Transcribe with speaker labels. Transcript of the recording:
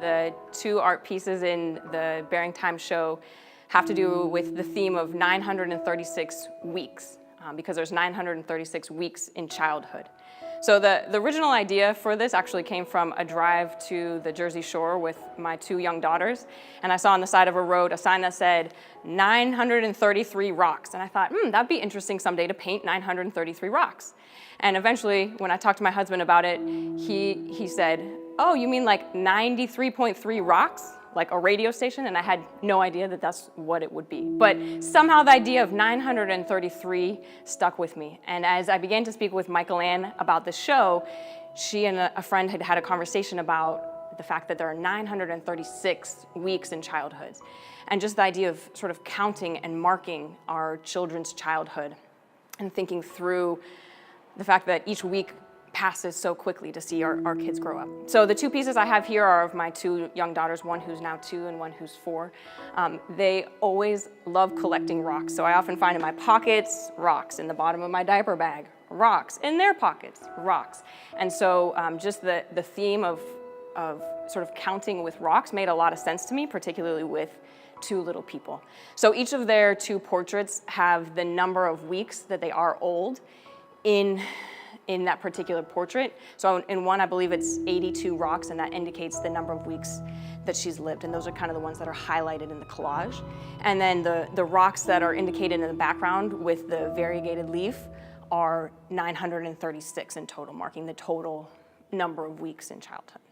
Speaker 1: The two art pieces in the Bearing Time show have to do with the theme of 936 weeks, because there's 936 weeks in childhood. So the original idea for this actually came from a drive to the Jersey Shore with my two young daughters, and I saw on the side of a road a sign that said 933 rocks, and I thought, that'd be interesting someday to paint 933 rocks. And eventually, when I talked to my husband about it, he said, "Oh, you mean like 93.3 rocks? Like a radio station?" And I had no idea that that's what it would be. But somehow the idea of 933 stuck with me. And as I began to speak with Michael Ann about the show, she and a friend had a conversation about the fact that there are 936 weeks in childhood. And just the idea of sort of counting and marking our children's childhood and thinking through the fact that each week passes so quickly to see our kids grow up. So the two pieces I have here are of my two young daughters, one who's now 2 and one who's 4. They always love collecting rocks. So I often find in my pockets, rocks. In the bottom of my diaper bag, rocks. In their pockets, rocks. And so just the theme of sort of counting with rocks made a lot of sense to me, particularly with 2 little people. So each of their 2 portraits have the number of weeks that they are old in that particular portrait. So in one, I believe it's 82 rocks, and that indicates the number of weeks that she's lived. And those are kind of the ones that are highlighted in the collage. And then the rocks that are indicated in the background with the variegated leaf are 936 in total, marking the total number of weeks in childhood.